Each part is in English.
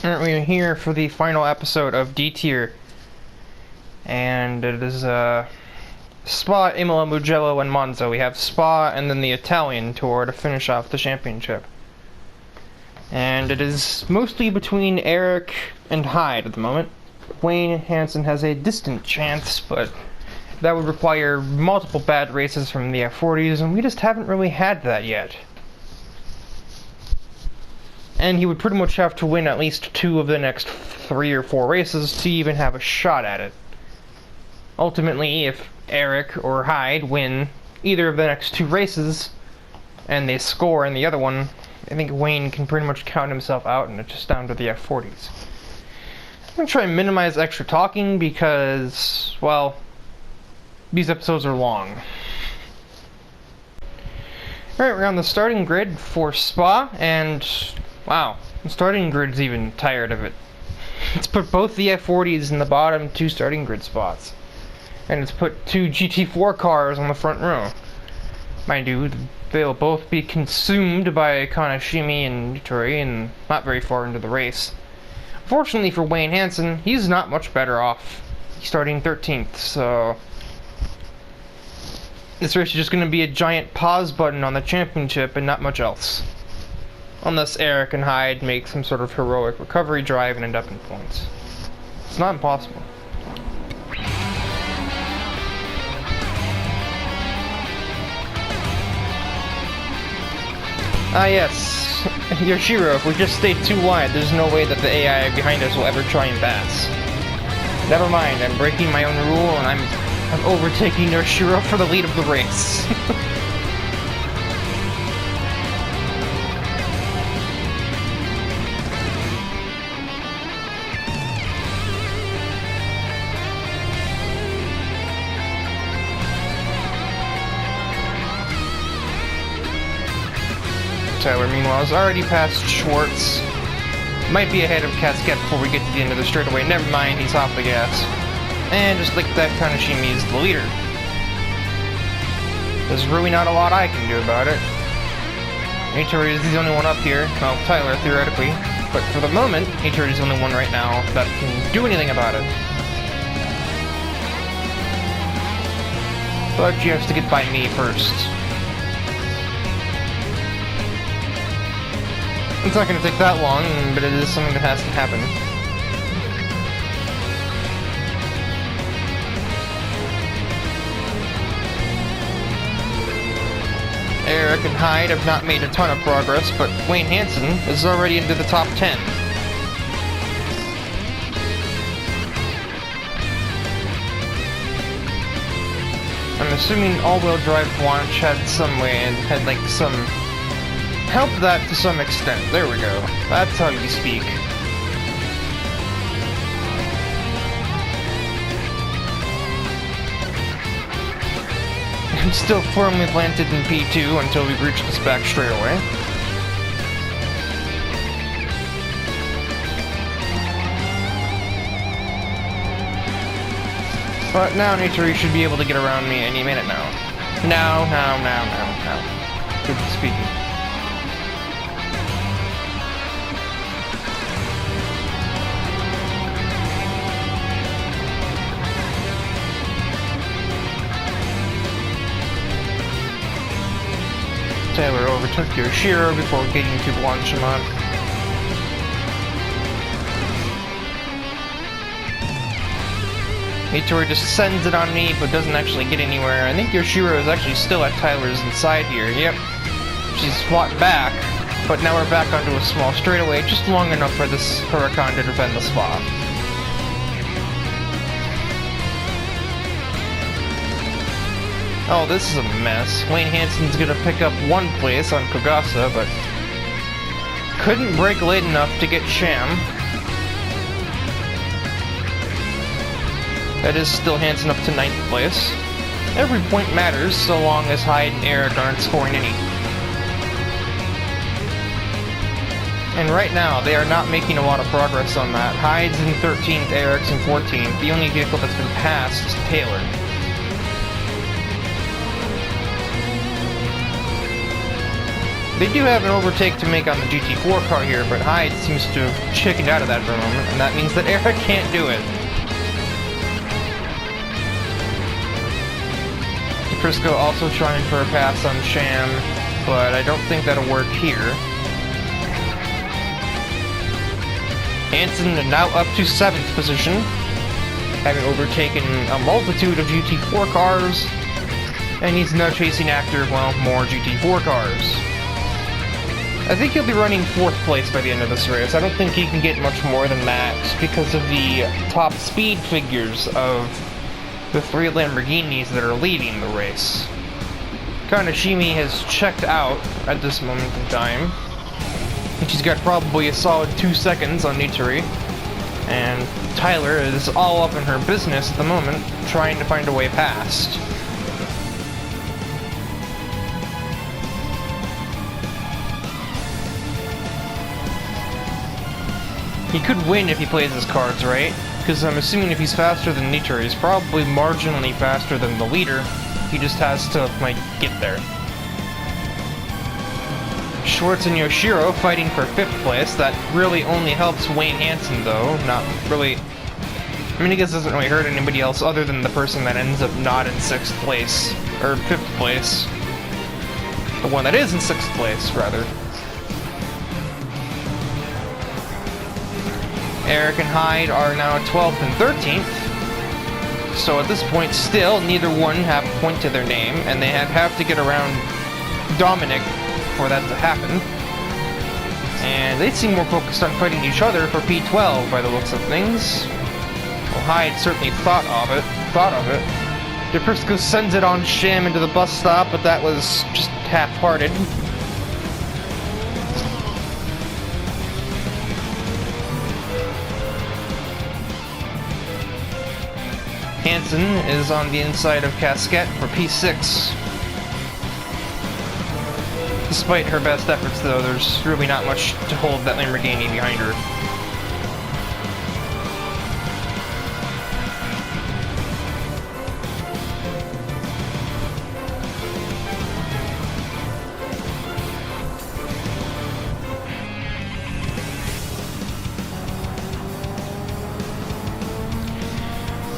Alright, we're here for the final episode of D Tier. And it is Spa, Imola, Mugello, and Monza. We have Spa and then the Italian tour to finish off the championship. And it is mostly between Eric and Hyde at the moment. Wayne Hansen has a distant chance, but that would require multiple bad races from the F40s, and we just haven't really had that yet. And he would pretty much have to win at least 2 of the next 3 or 4 races to even have a shot at it. Ultimately, if Eric or Hyde win either of the next 2 races, and they score in the other one, I think Wayne can pretty much count himself out, and it's just down to the F40s. I'm going to try and minimize extra talking because, well, these episodes are long. Alright, we're on the starting grid for Spa, and wow, the starting grid's even tired of it. It's put both the F40s in the bottom 2 starting grid spots. And it's put 2 GT4 cars on the front row. Mind you, they'll both be consumed by Kanashimi and Nitori and not very far into the race. Fortunately for Wayne Hansen, he's not much better off. He's starting 13th, so this race is just going to be a giant pause button on the championship and not much else. Unless Eric and Hyde make some sort of heroic recovery drive and end up in points. It's not impossible. Ah yes, Yoshiro, if we just stay too wide, there's no way that the AI behind us will ever try and pass. Never mind, I'm breaking my own rule and I'm overtaking Yoshiro for the lead of the race. Tyler, meanwhile, has already passed Schwartz. Might be ahead of Casquette before we get to the end of the straightaway. Never mind, he's off the gas. And just like that, Kanashimi is the leader. There's really not a lot I can do about it. Nitori is the only one up here. Well, Tyler, theoretically. But for the moment, Nitori is the only one right now that can do anything about it. But she has to get by me first. It's not going to take that long, but it is something that has to happen. Eric and Hyde have not made a ton of progress, but Wayne Hansen is already into the top 10. I'm assuming all-wheel drive launch had some way and had like some help that to some extent. There we go. That's how you speak. I'm still firmly planted in P2 until we reach this back straightaway. But now Nitori should be able to get around me any minute now. No. Good speaking. Taylor overtook Yoshiro before getting to Blanchimont. Nitori just sends it on me, but doesn't actually get anywhere. I think Yoshiro is actually still at Tyler's inside here. Yep. She's fought back, but now we're back onto a small straightaway, just long enough for this Huracan to defend the spot. Oh, this is a mess. Wayne Hansen's gonna pick up 1 place on Kogasa, but couldn't brake late enough to get Sham. That is still Hansen up to 9th place. Every point matters, so long as Hyde and Eric aren't scoring any. And right now, they are not making a lot of progress on that. Hyde's in 13th, Eric's in 14th. The only vehicle that's been passed is Taylor. They do have an overtake to make on the GT4 car here, but Hyde seems to have chickened out of that for a moment, and that means that Eric can't do it. Prisco also trying for a pass on Sham, but I don't think that'll work here. Hansen now up to 7th position, having overtaken a multitude of GT4 cars, and he's now chasing after, well, more GT4 cars. I think he'll be running 4th place by the end of this race. I don't think he can get much more than that because of the top speed figures of the 3 Lamborghinis that are leading the race. Kaneshimi has checked out at this moment in time. And she's got probably a solid 2 seconds on Nitori. And Tyler is all up in her business at the moment, trying to find a way past. He could win if he plays his cards right, because I'm assuming if he's faster than Nitori, he's probably marginally faster than the leader. He just has to, like, get there. Schwartz and Yoshiro fighting for 5th place. That really only helps Wayne Hansen, though. Not really... I mean, I guess it doesn't really hurt anybody else other than the person that ends up not in 6th place. Or 5th place. The one that is in 6th place, rather. Eric and Hyde are now 12th and 13th. So at this point, still, neither one have a point to their name, and they have to get around Dominic for that to happen. And they seem more focused on fighting each other for P12 by the looks of things. Well, Hyde certainly thought of it. DePrisco sends it on Sham into the bus stop, but that was just half-hearted. Hansen is on the inside of Casquette for P6. Despite her best efforts, though, there's really not much to hold that Lamborghini behind her.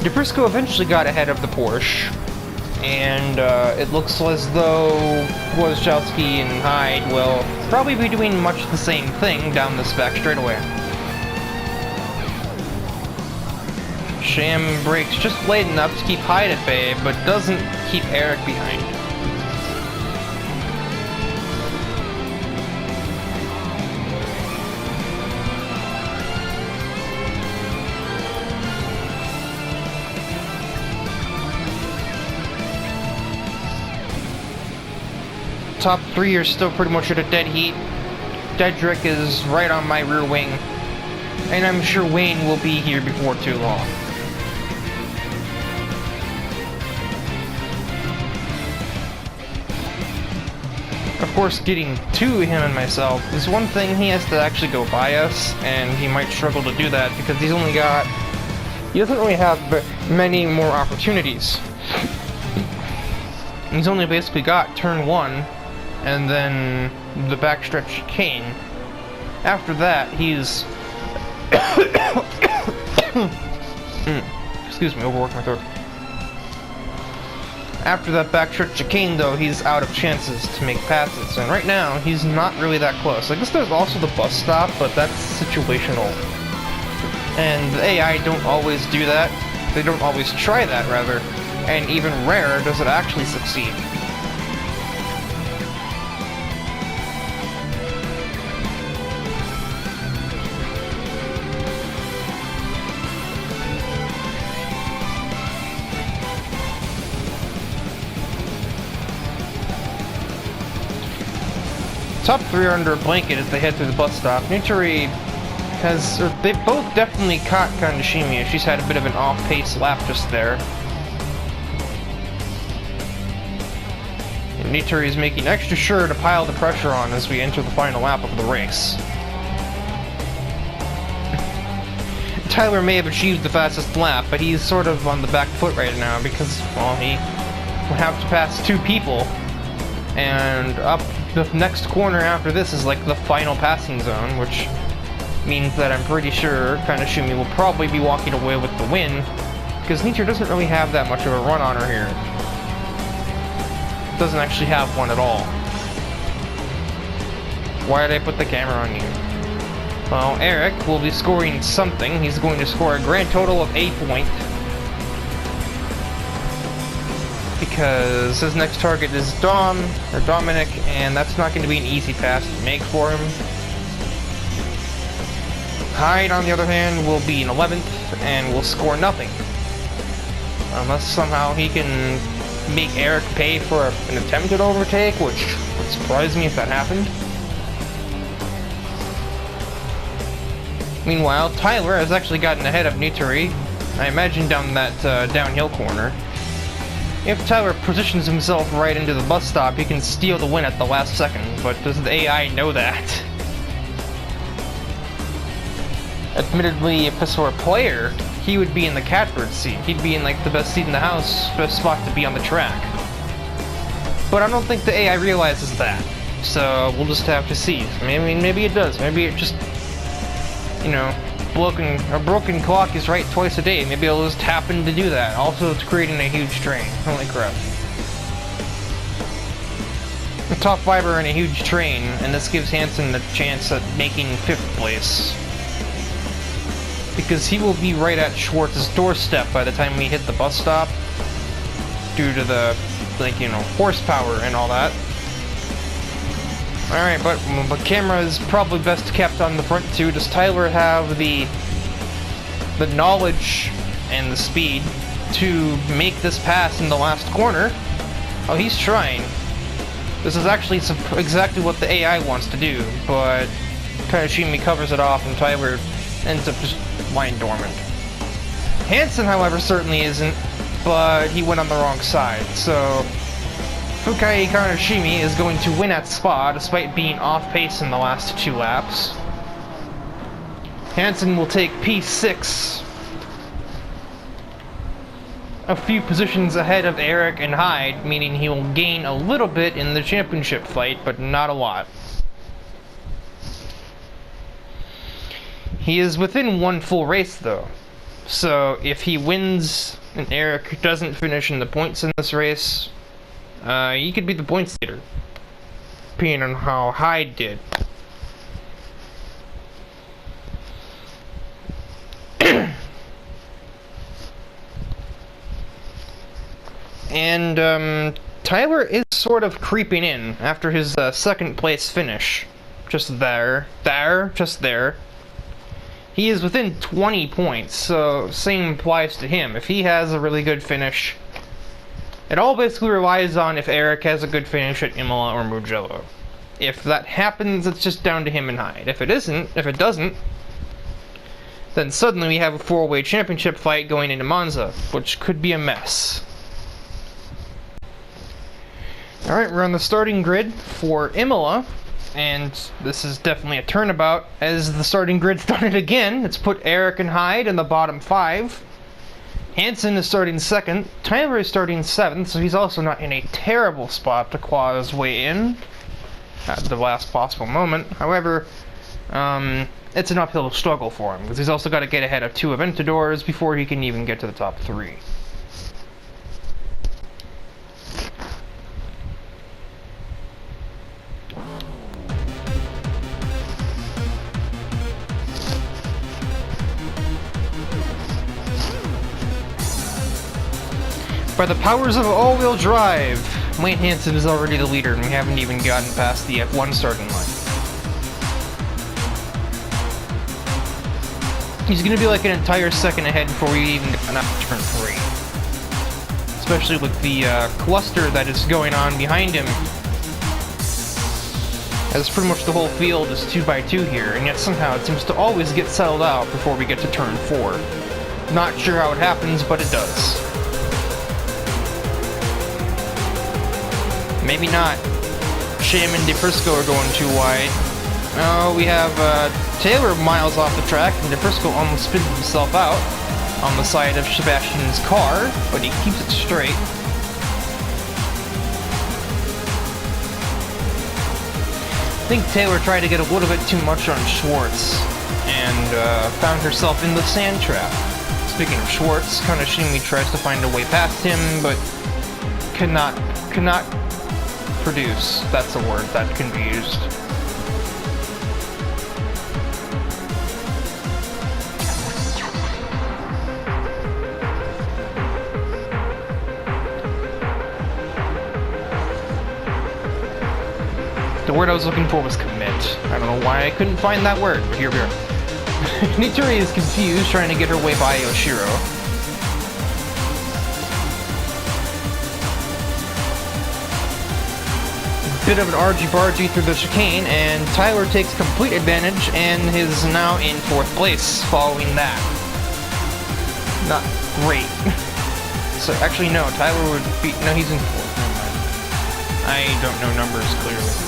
DePrisco eventually got ahead of the Porsche, and it looks as though Wojciechowski and Hyde will probably be doing much the same thing down this back straightaway. Sham brakes just late enough to keep Hyde at bay, but doesn't keep Eric behind. Top 3 are still pretty much at a dead heat. Dedrick is right on my rear wing, and I'm sure Wayne will be here before too long. Of course, getting to him and myself is one thing. He has to actually go by us, and he might struggle to do that because he doesn't really have many more opportunities. He's only basically got turn 1, and then the backstretch chicane. After that, he's... Excuse me, overworked my throat. After that backstretch chicane, though, he's out of chances to make passes, and right now, he's not really that close. I guess there's also the bus stop, but that's situational. And the AI don't always do that. They don't always try that, rather. And even rarer does it actually succeed. Top 3 are under a blanket as they head through the bus stop. Nitori they've both definitely caught Kaneshimi. She's had a bit of an off-pace lap just there. And Nitori is making extra sure to pile the pressure on as we enter the final lap of the race. Tyler may have achieved the fastest lap, but he's sort of on the back foot right now because, well, he will have to pass 2 people. And up the next corner after this is like the final passing zone, which means that I'm pretty sure Kaneshimi will probably be walking away with the win, because Nitro doesn't really have that much of a run on her here. Doesn't actually have one at all. Why did I put the camera on you? Well, Eric will be scoring something. He's going to score a grand total of 8 points. Because his next target is Dominic, and that's not going to be an easy pass to make for him. Hyde, on the other hand, will be in 11th, and will score nothing. Unless somehow he can make Eric pay for an attempted overtake, which would surprise me if that happened. Meanwhile, Tyler has actually gotten ahead of Nitori, I imagine down that downhill corner. If Tyler positions himself right into the bus stop, he can steal the win at the last second, but does the AI know that? Admittedly, if this were a player, he would be in the catbird seat. He'd be in like the best seat in the house, best spot to be on the track. But I don't think the AI realizes that, so we'll just have to see. Maybe it does. Maybe it just, you know, a broken clock is right twice a day. Maybe it'll just happen to do that. Also, it's creating a huge train. Holy crap. The top 5 are in a huge train, and this gives Hansen the chance at making 5th place. Because he will be right at Schwartz's doorstep by the time we hit the bus stop. Due to the, like, you know, horsepower and all that. Alright, but camera is probably best kept on the front too. Does Tyler have the knowledge and the speed to make this pass in the last corner? Oh, he's trying. This is actually exactly what the AI wants to do, but Kaneshimi covers it off and Tyler ends up just lying dormant. Hansen, however, certainly isn't, but he went on the wrong side, so Fukai Kaneshimi is going to win at Spa despite being off pace in the last 2 laps. Hansen will take P6, a few positions ahead of Eric and Hyde, meaning he will gain a little bit in the championship fight, but not a lot. He is within 1 full race though, so if he wins and Eric doesn't finish in the points in this race, he could be the points leader, depending on how Hyde did. And Tyler is sort of creeping in after his 2nd place finish. Just there. He is within 20 points, so same applies to him. If he has a really good finish, it all basically relies on if Eric has a good finish at Imola or Mugello. If that happens, it's just down to him and Hyde. If it doesn't, then suddenly we have a 4-way championship fight going into Monza, which could be a mess. Alright, we're on the starting grid for Imola, and this is definitely a turnabout, as the starting grid started again. It's put Eric and Hyde in the bottom 5. Hansen is starting 2nd, Tyler is starting 7th, so he's also not in a terrible spot to claw his way in at the last possible moment. However, it's an uphill struggle for him, because he's also got to get ahead of 2 Aventadors before he can even get to the top 3. By the powers of all-wheel drive, Wayne Hansen is already the leader, and we haven't even gotten past the F1 starting line. He's going to be like an entire second ahead before we even get to turn 3. Especially with the cluster that is going on behind him. As pretty much the whole field is 2x2 here, and yet somehow it seems to always get settled out before we get to turn 4. Not sure how it happens, but it does. Maybe not. Sham and DePrisco are going too wide. Oh, we have Taylor miles off the track, and DePrisco almost spins himself out on the side of Sebastian's car, but he keeps it straight. think Taylor tried to get a little bit too much on Schwartz and found herself in the sand trap. Speaking of Schwartz, Kaneshimi tries to find a way past him, but cannot produce. That's a word that can be used. The word I was looking for was commit. I don't know why I couldn't find that word, but here we are. Nitori is confused, trying to get her way by Yoshiro. Bit of an argy-bargy through the chicane, and Tyler takes complete advantage and is now in 4th place following that. Not great. So, actually, no, Tyler would be... No, he's in 4th. Never mind. I don't know numbers clearly.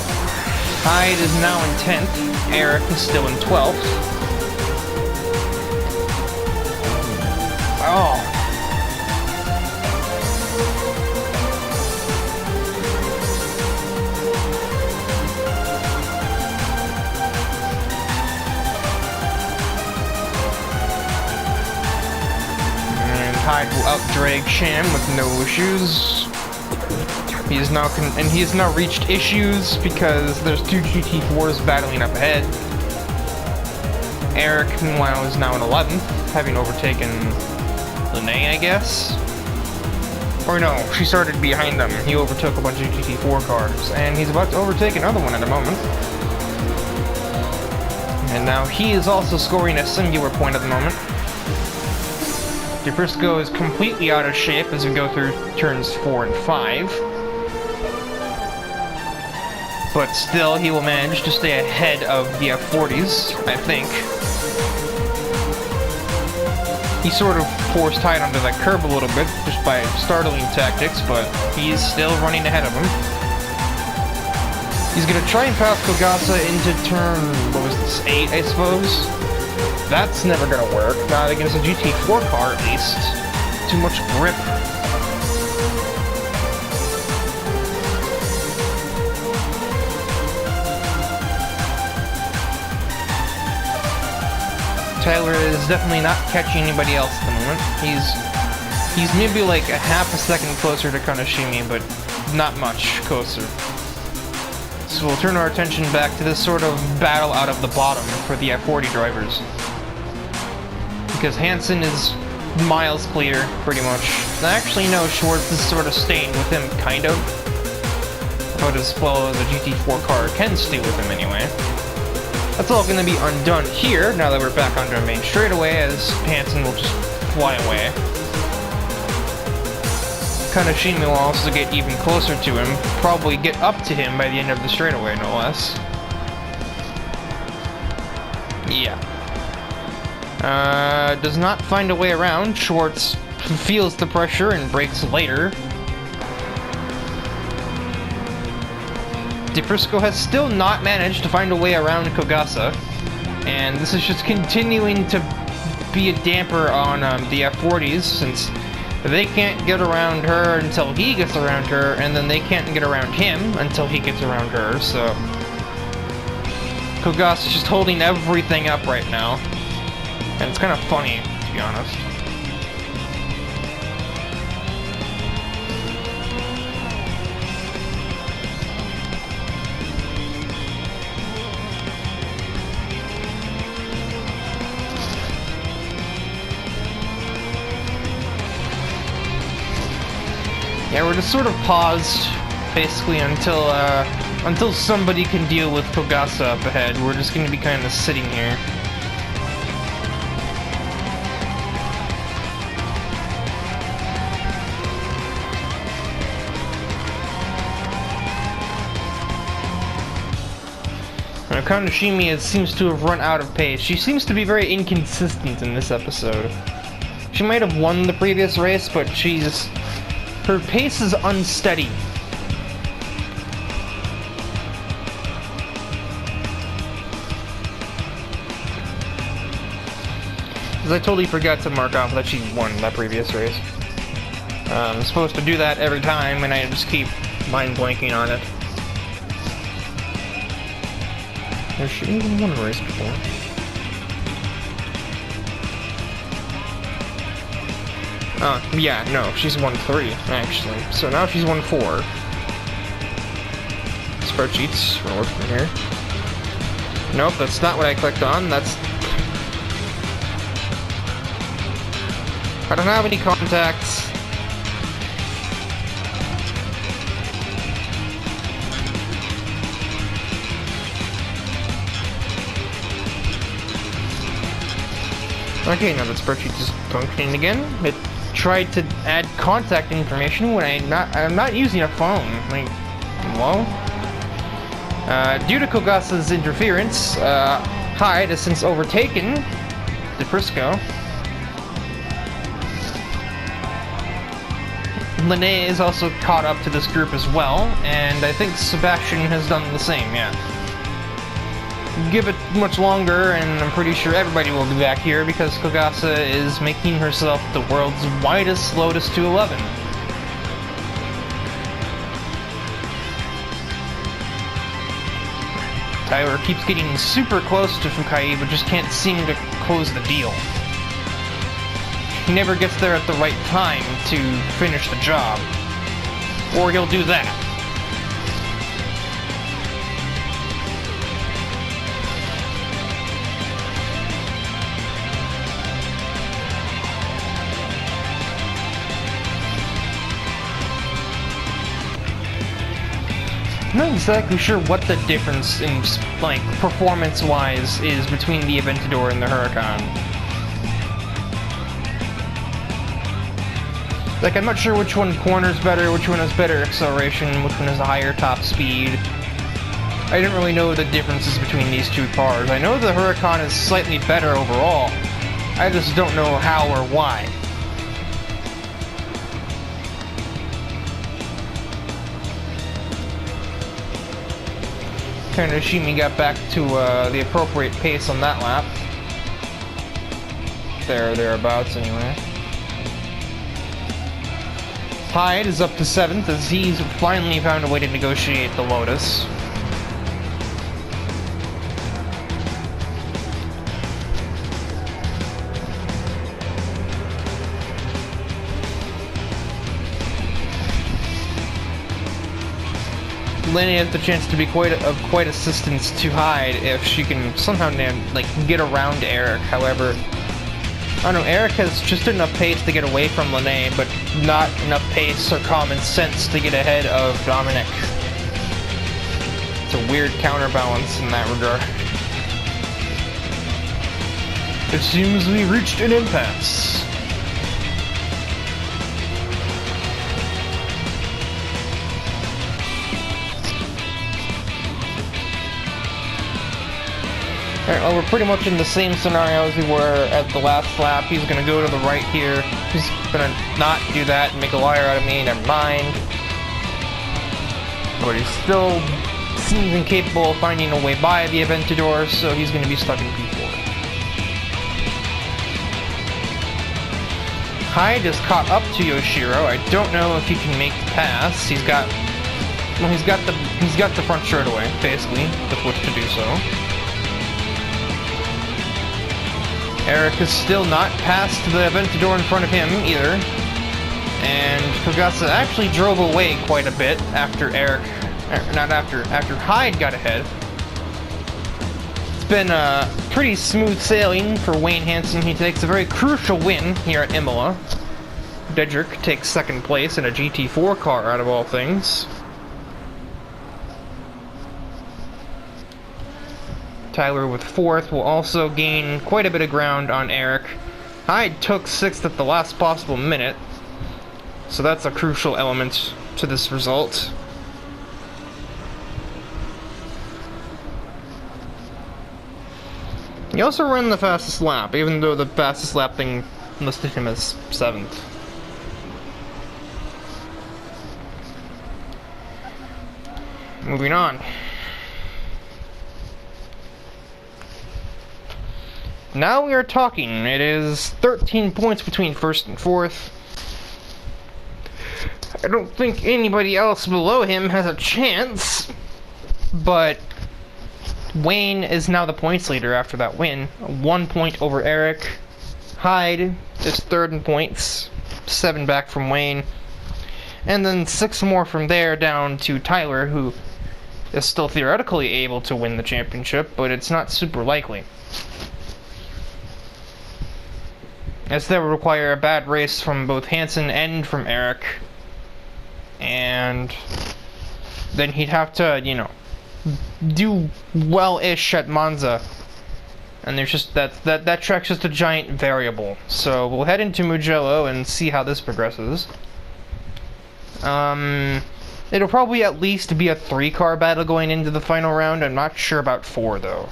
Hyde is now in 10th. Eric is still in 12th. Oh. And Hyde will out-drag Sham with no issues. He is now reached issues because there's 2 GT4s battling up ahead. Eric, meanwhile, is now in 11th, having overtaken Lene, I guess? Or no, she started behind them. He overtook a bunch of GT4 cars, and he's about to overtake another one in a moment. And now he is also scoring a singular point at the moment. DeFrisco is completely out of shape as we go through turns 4 and 5. But still, he will manage to stay ahead of the F40s, I think. He sort of forced Hyde onto that curb a little bit, just by startling tactics, but he's still running ahead of him. He's gonna try and pass Kogasa into turn, what was this, 8, I suppose? That's never gonna work, not against a GT4 car at least. Too much grip. Tyler is definitely not catching anybody else at the moment. He's maybe like a half a second closer to Kaneshimi, but not much closer. So we'll turn our attention back to this sort of battle out of the bottom for the F40 drivers. Because Hansen is miles clear, pretty much. Actually, no, Schwartz is sort of staying with him, kind of. About as well as a GT4 car can stay with him anyway. That's all going to be undone here, now that we're back onto our main straightaway, as Hansen will just fly away. Kaneshimi will also get even closer to him, probably get up to him by the end of the straightaway, no less. Yeah. Does not find a way around. Schwartz feels the pressure and brakes later. DeFrisco has still not managed to find a way around Kogasa, and this is just continuing to be a damper on the F40s, since they can't get around her until he gets around her, and then they can't get around him until he gets around her, so Kogasa's just holding everything up right now, and it's kind of funny, to be honest. Yeah, we're just sort of paused, basically, until somebody can deal with Kogasa up ahead. We're just going to be kind of sitting here. Now, Kaneshimi seems to have run out of pace. She seems to be very inconsistent in this episode. She might have won the previous race, but her pace is unsteady. Because I totally forgot to mark off that she won that previous race. I'm supposed to do that every time, and I just keep mind blanking on it. Has she even won a race before? Yeah, no, she's won 3, actually. So now she's won 4. Spreadsheets, we'll work from here. Nope, that's not what I clicked on, that's... I don't have any contacts. Okay, now the spreadsheet is functioning again. It tried to add contact information when I'm not using a phone. Like, hello? Due to Kogasa's interference, Hyde has since overtaken Deprisco. Lene is also caught up to this group as well, and I think Sebastian has done the same, yeah. Give it much longer, and I'm pretty sure everybody will be back here because Kogasa is making herself the world's widest Lotus 211. Tyler keeps getting super close to Fukai, but just can't seem to close the deal. He never gets there at the right time to finish the job. Or he'll do that. I'm not exactly sure what the difference in, like, performance-wise is between the Aventador and the Huracan. Like, I'm not sure which one corners better, which one has better acceleration, which one has a higher top speed. I didn't really know the differences between these two cars. I know the Huracan is slightly better overall. I just don't know how or why. Kaneshimi got back to the appropriate pace on that lap. Thereabouts, anyway. Hyde is up to 7th as he's finally found a way to negotiate the Lotus. Lenny has the chance to be quite assistance to Hyde if she can somehow like get around Eric. However, I don't know, Eric has just enough pace to get away from Lene, but not enough pace or common sense to get ahead of Dominic. It's a weird counterbalance in that regard. It seems we reached an impasse. Alright, well, we're pretty much in the same scenario as we were at the last lap. He's gonna go to the right here. He's gonna not do that and make a liar out of me, never mind. But he still seems incapable of finding a way by the Aventador, so he's gonna be stuck in P4. Hyde is caught up to Yoshiro. I don't know if he can make the pass. He's got the front straightaway, basically, with which to do so. Eric is still not past the Aventador in front of him, either. And Kogasa actually drove away quite a bit after after Hyde got ahead. It's been pretty smooth sailing for Wayne Hansen. He takes a very crucial win here at Imola. Dedrick takes 2nd place in a GT4 car, out of all things. Tyler with 4th will also gain quite a bit of ground on Eric. Hyde took 6th at the last possible minute, so that's a crucial element to this result. He also ran the fastest lap, even though the fastest lap thing listed him as 7th. Moving on. Now we are talking. It is 13 points between 1st and 4th. I don't think anybody else below him has a chance, but Wayne is now the points leader after that win. 1 point over Eric. Hyde is third in points. 7 back from Wayne. And then 6 more from there down to Tyler, who is still theoretically able to win the championship, but it's not super likely, as that would require a bad race from both Hansen and from Eric, and then he'd have to, you know, do well-ish at Monza, and there's just that track's just a giant variable. So we'll head into Mugello and see how this progresses. It'll probably at least be a 3-car battle going into the final round. I'm not sure about 4 though.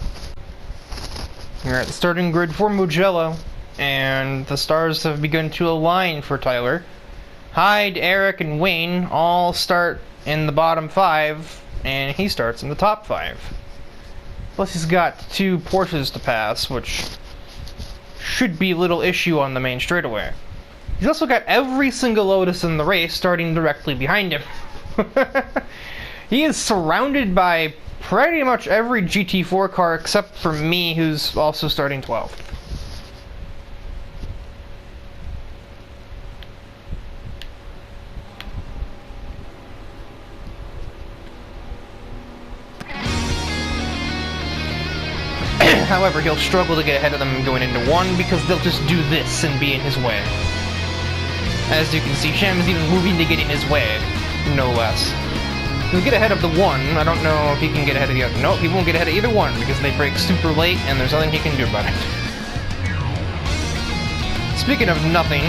We're at the starting grid for Mugello, and the stars have begun to align for Tyler. Hyde, Eric, and Wayne all start in the bottom 5, and he starts in the top 5. Plus he's got 2 Porsches to pass, which should be little issue on the main straightaway. He's also got every single Lotus in the race starting directly behind him. He is surrounded by pretty much every GT4 car except for me, who's also starting 12th. However, he'll struggle to get ahead of them going into 1 because they'll just do this and be in his way. As you can see, Sham is even moving to get in his way, no less. He'll get ahead of the 1. I don't know if he can get ahead of the other. Nope, he won't get ahead of either one because they break super late and there's nothing he can do about it. Speaking of nothing,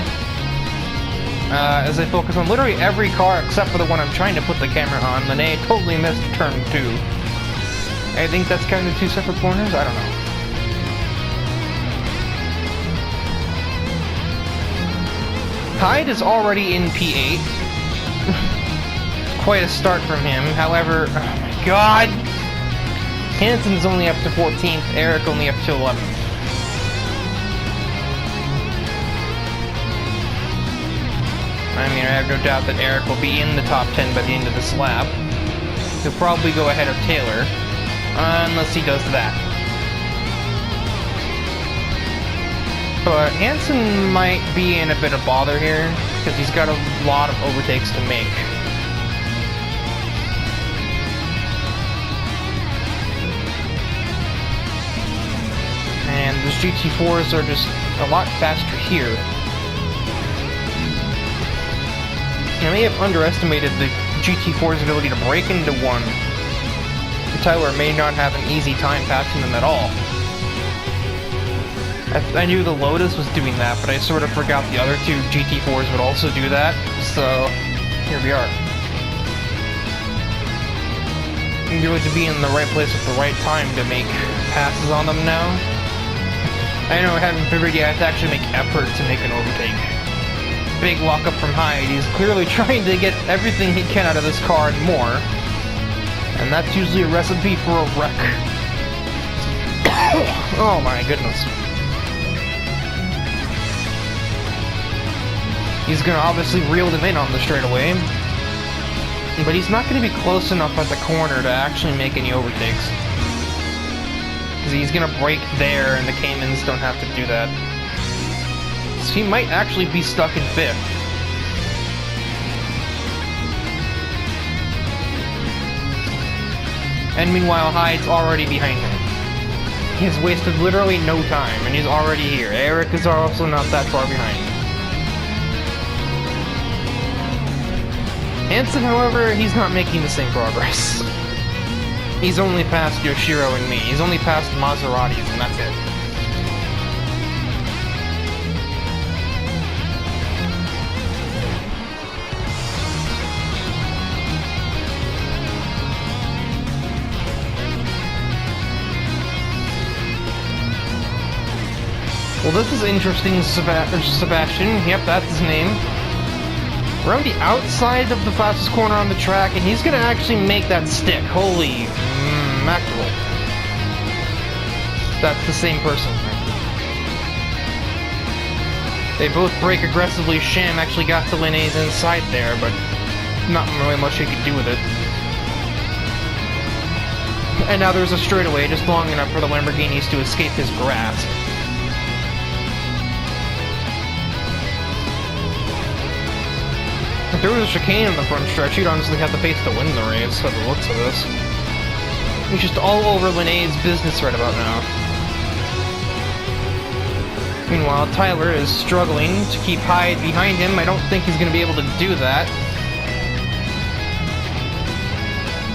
as I focus on literally every car except for the one I'm trying to put the camera on, Lene totally missed turn 2. I think that's kind of 2 separate corners? I don't know. Hyde is already in P8. Quite a start from him. However, oh my god! Hansen's only up to 14th, Eric only up to 11th. I mean, I have no doubt that Eric will be in the top 10 by the end of this lap. He'll probably go ahead of Taylor, unless he does that. But Hansen might be in a bit of bother here, because he's got a lot of overtakes to make. And those GT4s are just a lot faster here. I may have underestimated the GT4's ability to break into 1. Tyler may not have an easy time passing them at all. I knew the Lotus was doing that, but I sort of forgot the other 2 GT4s would also do that, so here we are. I'm going to be in the right place at the right time to make passes on them now. I know I haven't figured yet to actually make effort to make an overtake. Big walk up from Hyde. He's clearly trying to get everything he can out of this car and more. And that's usually a recipe for a wreck. Oh my goodness. He's gonna obviously reel them in on the straightaway. But he's not gonna be close enough at the corner to actually make any overtakes. Because he's gonna brake there and the Caymans don't have to do that. So he might actually be stuck in 5th. And meanwhile, Hyde's already behind him. He's wasted literally no time, and he's already here. Eric is also not that far behind. Hansen, however, he's not making the same progress. He's only past Yoshiro and me. He's only past Maseratis, and that's it. Well, this is interesting, Sebastian. Yep, that's his name. We're on the outside of the fastest corner on the track, and he's gonna actually make that stick. Holy mackerel. That's the same person. They both brake aggressively. Sham actually got to Lene's inside there, but not really much he could do with it. And now there's a straightaway just long enough for the Lamborghinis to escape his grasp. If there was a chicane in the front stretch, he'd honestly have the pace to win the race, by the looks of this. He's just all over Linné's business right about now. Meanwhile, Tyler is struggling to keep Hyde behind him. I don't think he's going to be able to do that.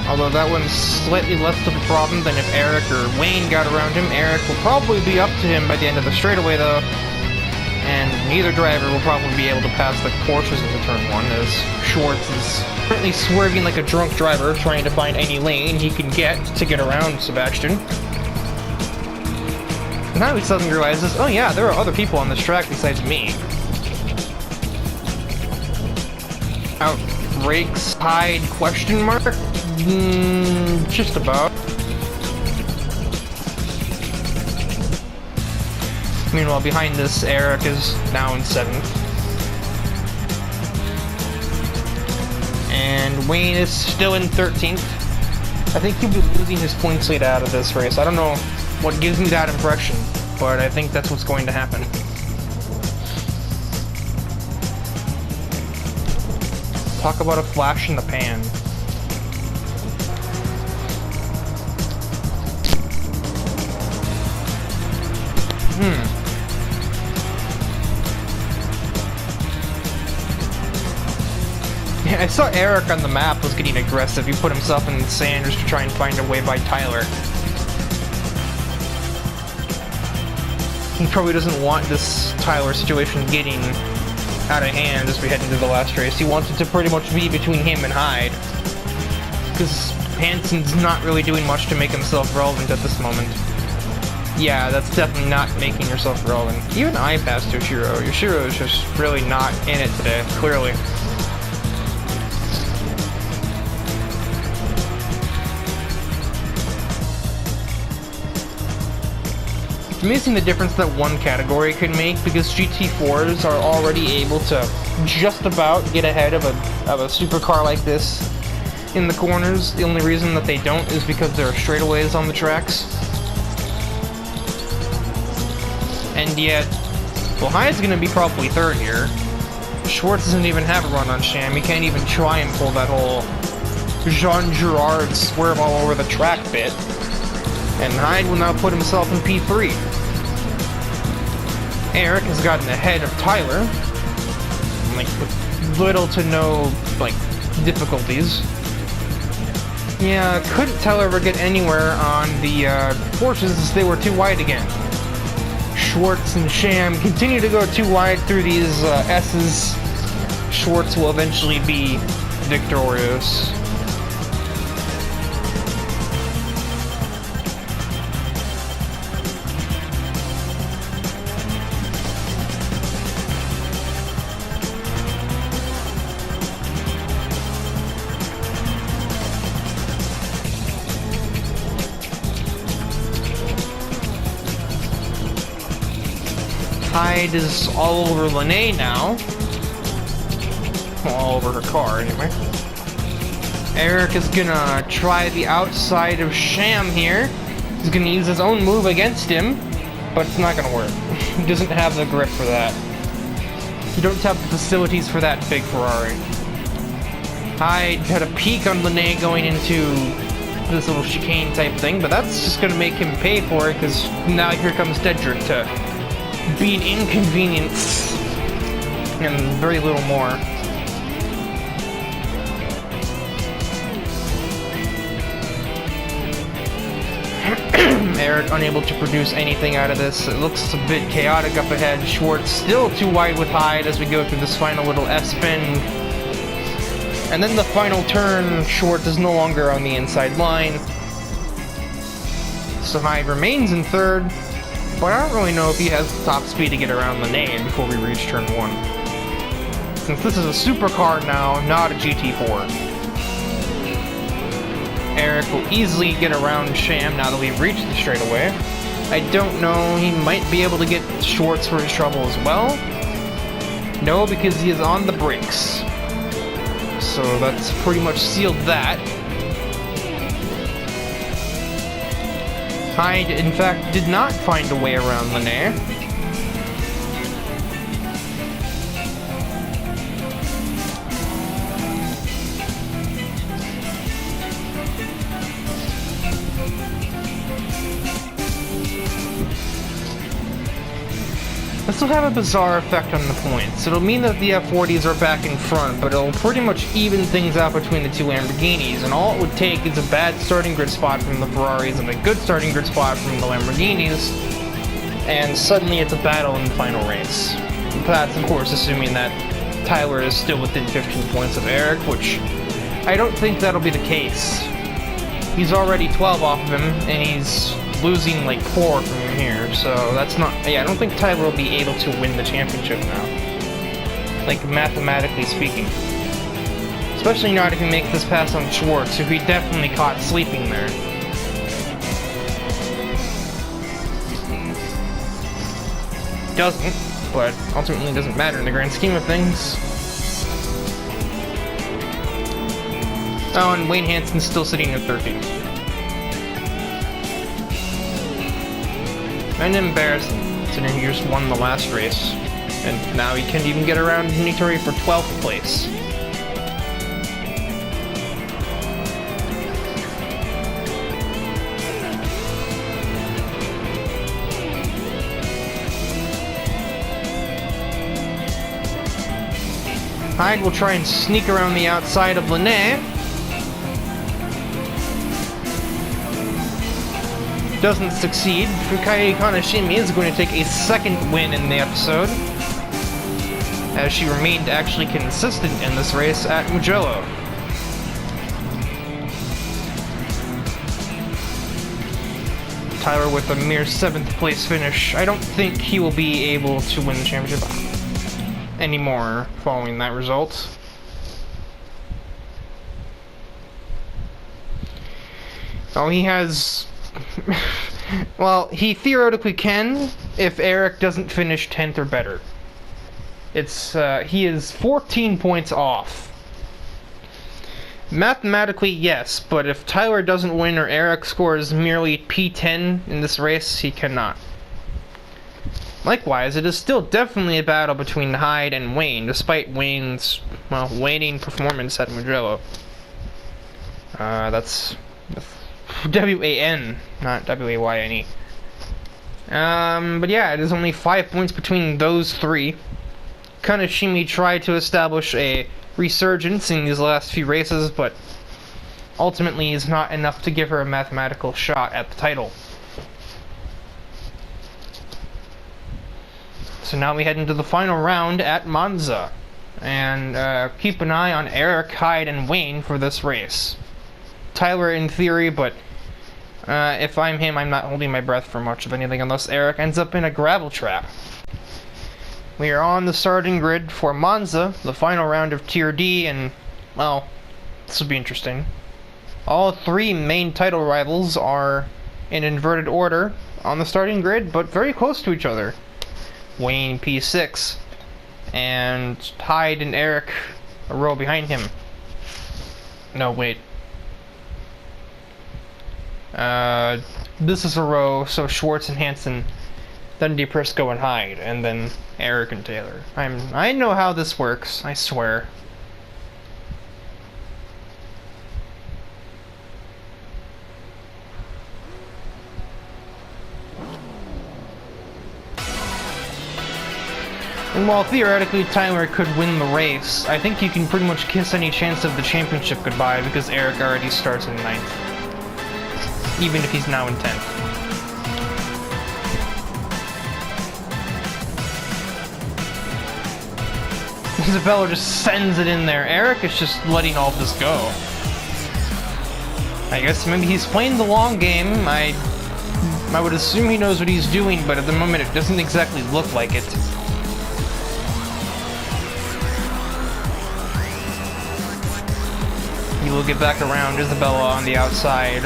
Although that one's slightly less of a problem than if Eric or Wayne got around him. Eric will probably be up to him by the end of the straightaway, though. And neither driver will probably be able to pass the Porsches into turn 1, as Schwartz is currently swerving like a drunk driver, trying to find any lane he can get to get around Sebastian. Now he suddenly realizes, oh yeah, there are other people on this track besides me. Outbrakes Hyde question mark? Just about. Meanwhile, behind this, Eric is now in 7th. And Wayne is still in 13th. I think he'll be losing his points lead out of this race. I don't know what gives me that impression, but I think that's what's going to happen. Talk about a flash in the pan. Yeah, I saw Eric on the map was getting aggressive. He put himself in the sand just to try and find a way by Tyler. He probably doesn't want this Tyler situation getting out of hand as we head into the last race. He wants it to pretty much be between him and Hyde. Because Hanson's not really doing much to make himself relevant at this moment. Yeah, that's definitely not making yourself relevant. Even I passed Yoshiro. Yoshiro is just really not in it today, clearly. It's amazing the difference that one category can make, because GT4s are already able to just about get ahead of a supercar like this in the corners. The only reason that they don't is because there are straightaways on the tracks. And yet, well, Hyde's going to be probably 3rd here. Schwartz doesn't even have a run on Sham. He can't even try and pull that whole Jean Girard swerve all over the track bit. And Hyde will now put himself in P3. Eric has gotten ahead of Tyler, like, with little to no, like, difficulties. Yeah, couldn't Tyler get anywhere on the Porsches as they were too wide again. Schwartz and Sham continue to go too wide through these S's. Schwartz will eventually be victorious. Hyde is all over Linné now. Well, all over her car, anyway. Eric is gonna try the outside of Sham here. He's gonna use his own move against him, but it's not gonna work. He doesn't have the grip for that. You don't have the facilities for that big Ferrari. Hyde had a peek on Linné going into this little chicane type thing, but that's just gonna make him pay for it, because now here comes Dedrick to be an inconvenience and very little more. Eric unable to produce anything out of this. It looks a bit chaotic up ahead. Schwartz still too wide with Hyde as we go through this final little S-spin. And then the final turn, Schwartz is no longer on the inside line. So Hyde remains in 3rd. But I don't really know if he has the top speed to get around Linné before we reach turn 1. Since this is a supercar now, not a GT4. Eric will easily get around Sham now that we've reached the straightaway. I don't know, he might be able to get Schwartz for his trouble as well. No, because he is on the brakes. So that's pretty much sealed that. Hyde, in fact, did not find a way around Lene. This will have a bizarre effect on the points. It'll mean that the F40s are back in front, but it'll pretty much even things out between the two Lamborghinis, and all it would take is a bad starting grid spot from the Ferraris and a good starting grid spot from the Lamborghinis, and suddenly it's a battle in the final race. That's, of course, assuming that Tyler is still within 15 points of Eric, which I don't think that'll be the case. He's already 12 off of him, and he's losing like 4 from here, so that's not... Yeah, I don't think Tyler will be able to win the championship now. Like, mathematically speaking. Especially not if he makes this pass on Schwartz, who he definitely caught sleeping there. Doesn't, but ultimately doesn't matter in the grand scheme of things. Oh, and Wayne Hanson's still sitting at 13th. And embarrassing, considering he just won the last race. And now he can't even get around Nitori for 12th place. Hyde will try and sneak around the outside of Lene. Doesn't succeed. Fukai Kaneshimi is going to take a second win in the episode, as she remained actually consistent in this race at Mugello. Tyler with a mere 7th place finish. I don't think he will be able to win the championship anymore following that result. Oh, he has... well, he theoretically can if Eric doesn't finish 10th or better. He is 14 points off. Mathematically, yes, but if Tyler doesn't win or Eric scores merely P10 in this race, he cannot. Likewise, it is still definitely a battle between Hyde and Wayne, despite Wayne's, well, waning performance at Mugello. That's W-A-N, not W-A-Y-N-E. But yeah, it is only 5 points between those three. Kaneshimi tried to establish a resurgence in these last few races, but ultimately is not enough to give her a mathematical shot at the title. So now we head into the final round at Monza, and keep an eye on Eric, Hyde, and Wayne for this race. Tyler in theory, but if I'm him, I'm not holding my breath for much of anything unless Eric ends up in a gravel trap. We are on the starting grid for Monza, the final round of Tier D, and, well, this will be interesting. All three main title rivals are in inverted order on the starting grid, but very close to each other. Wayne P6, and Hyde and Eric a row behind him. No, wait. This is a row, so Schwartz and Hansen, then DePrisco and Hyde, and then Eric and Taylor. I know how this works, I swear. And while theoretically Tyler could win the race, I think you can pretty much kiss any chance of the championship goodbye because Eric already starts in 9th. Even if he's now in 10th. Isabella just sends it in there. Eric is just letting all of this go. I guess maybe he's playing the long game. I would assume he knows what he's doing, but at the moment it doesn't exactly look like it. He will get back around Isabella on the outside.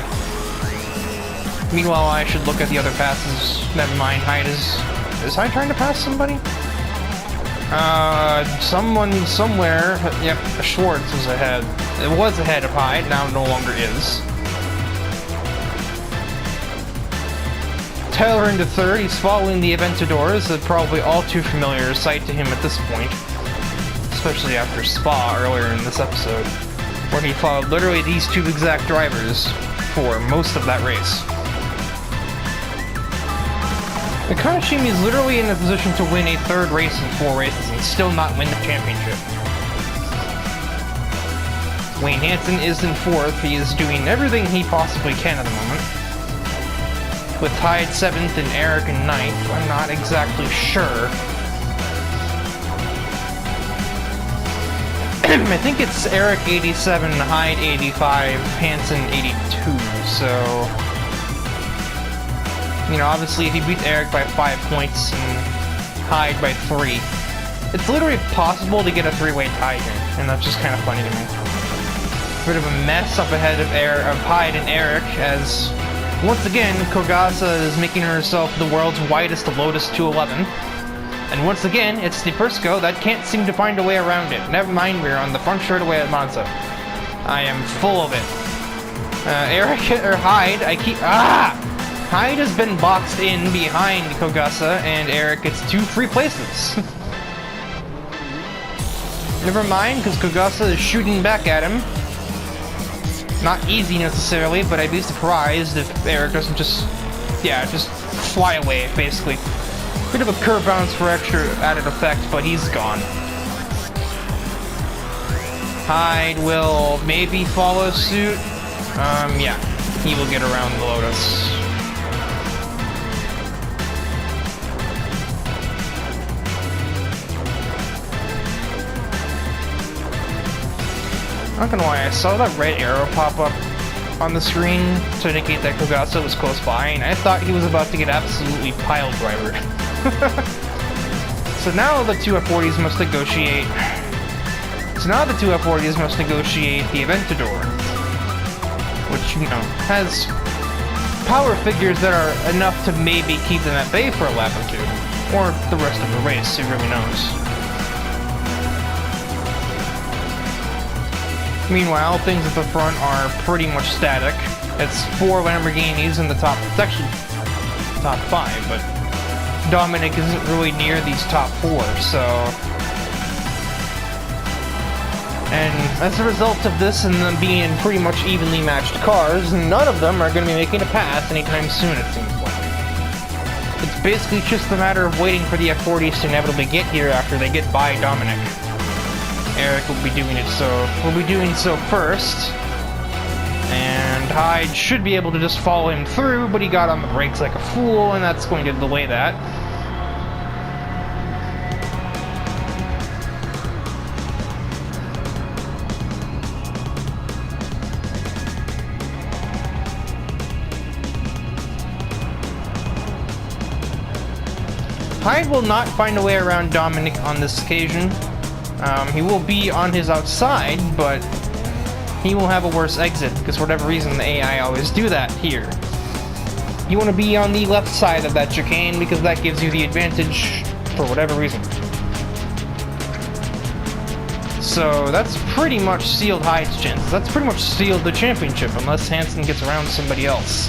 Meanwhile, I should look at the other passes. Never mind, Hyde is Hyde trying to pass somebody? Someone somewhere. Yep, Schwartz is ahead. It was ahead of Hyde, now no longer is. Tyler into third. He's following the Aventadors, a probably all too familiar sight to him at this point, especially after Spa earlier in this episode, where he followed literally these two exact drivers for most of that race. Nakashima is literally in a position to win a third race in 4 races and still not win the championship. Wayne Hansen is in 4th. He is doing everything he possibly can at the moment. With Hyde 7th and Eric in 9th, I'm not exactly sure. I think it's Eric 87, Hyde 85, Hansen 82, so... You know, obviously if he beats Eric by 5 points and Hyde by 3, it's literally possible to get a 3-way tie here, and that's just kind of funny to me. Bit of a mess up ahead of Hyde and Eric, as once again Kogasa is making herself the world's widest Lotus 211. And once again, it's the Persco that can't seem to find a way around it. Never mind, we're on the front straightaway at Monza. I am full of it. Hyde, Hyde has been boxed in behind Kogasa, and Eric gets 2 free places. Never mind, because Kogasa is shooting back at him. Not easy necessarily, but I'd be surprised if Eric doesn't just fly away, basically. Bit of a curve bounce for extra added effect, but he's gone. Hyde will maybe follow suit. Yeah, he will get around the Lotus. Not gonna lie, I saw that red arrow pop up on the screen to indicate that Kogasa was close by, and I thought he was about to get absolutely pile drivered. So now the two F40s must negotiate. The Aventador, which, you know, has power figures that are enough to maybe keep them at bay for a lap or 2, or the rest of the race. Who really knows? Meanwhile, things at the front are pretty much static. It's 4 Lamborghinis in the top. It's actually top 5, but Dominic isn't really near these top 4, so... And as a result of this and them being pretty much evenly matched cars, none of them are going to be making a pass anytime soon, it seems like. It's basically just a matter of waiting for the F40s to inevitably get here after they get by Dominic. Eric will be doing so first, and Hyde should be able to just follow him through, but he got on the brakes like a fool, and that's going to delay that. Hyde will not find a way around Dominic on this occasion. He will be on his outside, but he will have a worse exit, because for whatever reason the AI always do that here. You want to be on the left side of that chicane, because that gives you the advantage for whatever reason. So that's pretty much sealed Hyde's chances. That's pretty much sealed the championship, unless Hansen gets around somebody else.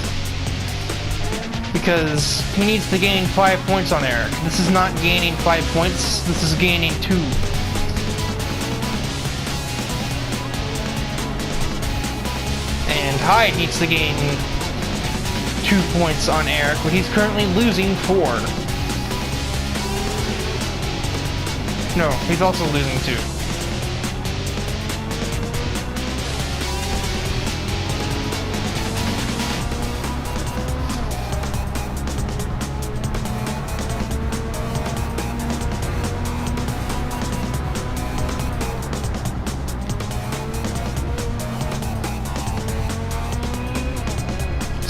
Because he needs to gain 5 points on Eric. This is not gaining 5 points, this is gaining 2. And Hyde needs to gain 2 points on Eric, but he's currently losing 4. No, he's also losing 2.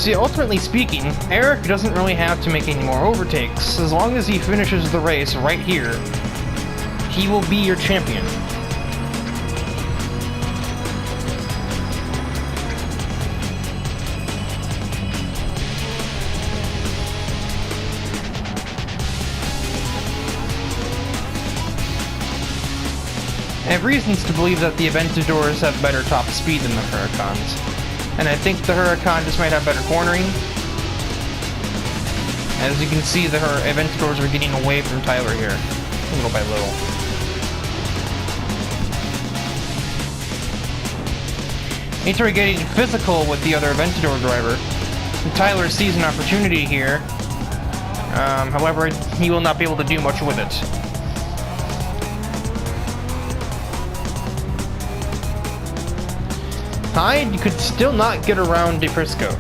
See, ultimately speaking, Eric doesn't really have to make any more overtakes. As long as he finishes the race right here, he will be your champion. I have reasons to believe that the Aventadors have better top speed than the Huracans. And I think the Huracan just might have better cornering. As you can see, her Aventadors are getting away from Tyler here, little by little. Nitro getting physical with the other Aventador driver. And Tyler sees an opportunity here. However, he will not be able to do much with it. Hyde could still not get around Deprisco.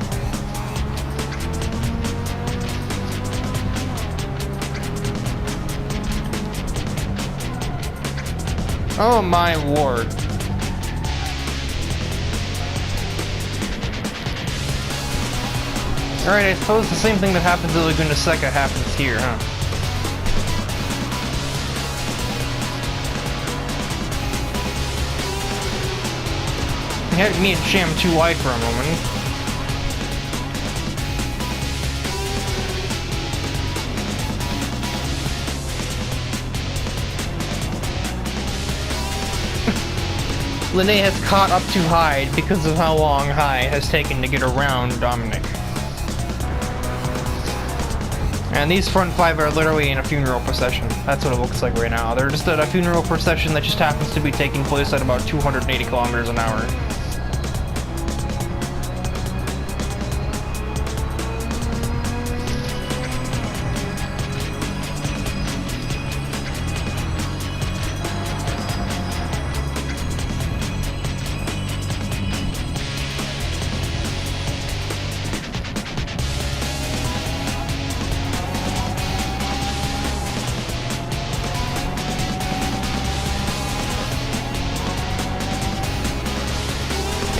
Oh my lord. Alright, I suppose the same thing that happens in Laguna Seca happens here, huh? He had me and Sham too wide for a moment. Linné has caught up to Hyde because of how long Hyde has taken to get around Dominic. And these front five are literally in a funeral procession. That's what it looks like right now. They're just at a funeral procession that just happens to be taking place at about 280 kilometers an hour.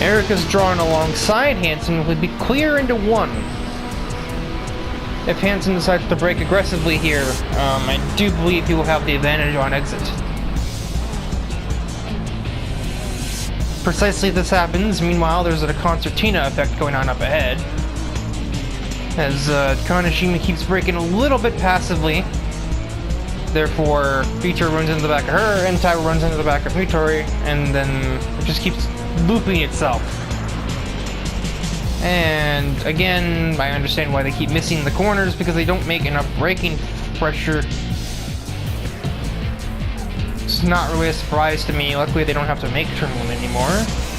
Eric is drawn alongside Hansen, would be clear into one. If Hansen decides to brake aggressively here, I do believe he will have the advantage on exit. Precisely this happens. Meanwhile, there's a concertina effect going on up ahead. As Kaneshima keeps braking a little bit passively. Therefore, Feature runs into the back of her, and Tyler runs into the back of Mutori, and then it just keeps looping itself. And again, I understand why they keep missing the corners, because they don't make enough braking pressure. It's not really a surprise to me. Luckily, they don't have to make turn one anymore.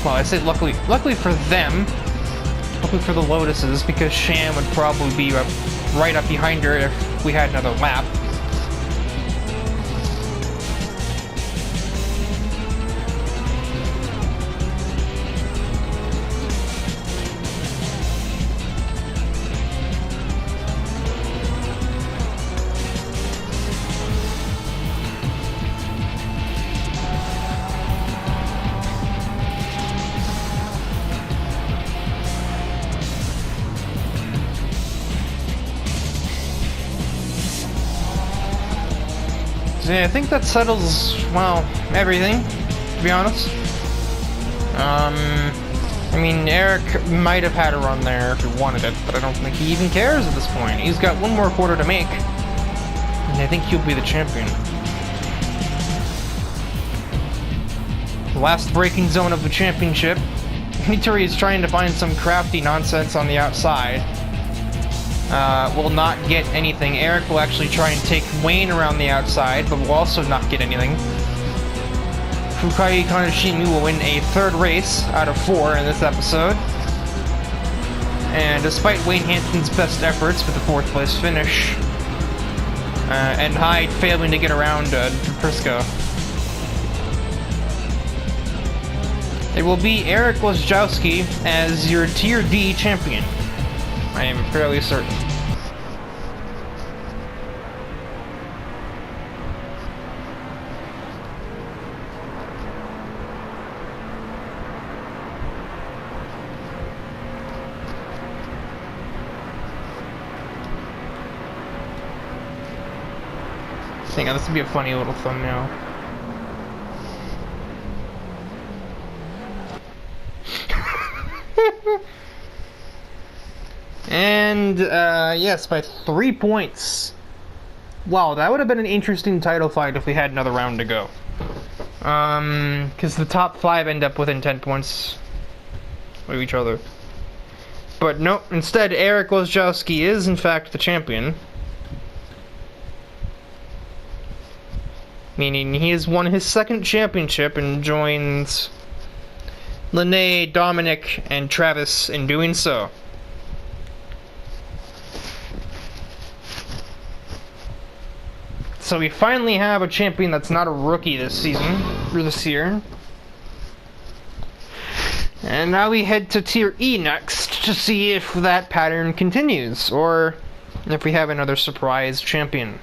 Well, I say luckily for them. Luckily for the Lotuses, because Sham would probably be right up behind her if we had another lap. Yeah, I think that settles, well, everything, to be honest. I mean, Eric might have had a run there if he wanted it, but I don't think he even cares at this point. He's got one more quarter to make, and I think he'll be the champion. Last braking zone of the championship. Mutori is trying to find some crafty nonsense on the outside. Will not get anything. Eric will actually try and take Wayne around the outside, but will also not get anything. Fukai Kaneshima will win a third race out of 4 in this episode. And despite Wayne Hansen's best efforts with the 4th place finish, and Hyde failing to get around Prisco, it will be Eric Lozjowski as your Tier D champion. I am fairly certain. Hang on, this would be a funny little thumbnail. And, yes, by 3 points. Wow, that would have been an interesting title fight if we had another round to go. Because the top 5 end up within 10 points of each other. But nope, instead Eric Lozjowski is, in fact, the champion. meaning he has won his second championship and joins Lene, Dominic, and Travis in doing so. So we finally have a champion that's not a rookie this season, or this year. And now we head to Tier E next to see if that pattern continues, or if we have another surprise champion.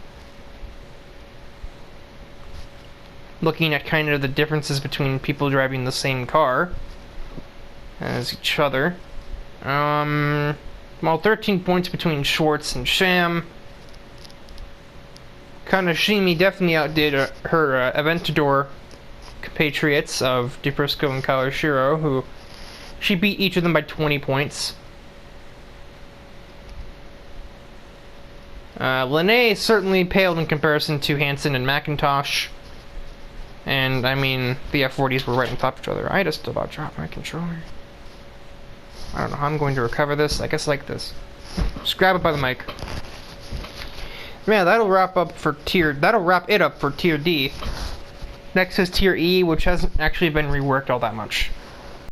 Looking at kind of the differences between people driving the same car as each other. Well, 13 points between Schwartz and Sham. Kanashimi definitely outdid her Aventador compatriots of DePrisco and Kawashiro, who she beat each of them by 20 points. Lene certainly paled in comparison to Hansen and McIntosh. And, I mean, the F40s were right on top of each other. I just about dropped my controller. I don't know how I'm going to recover this. I guess like this. Just grab it by the mic. Man, that'll wrap it up for Tier D. Next is Tier E, which hasn't actually been reworked all that much.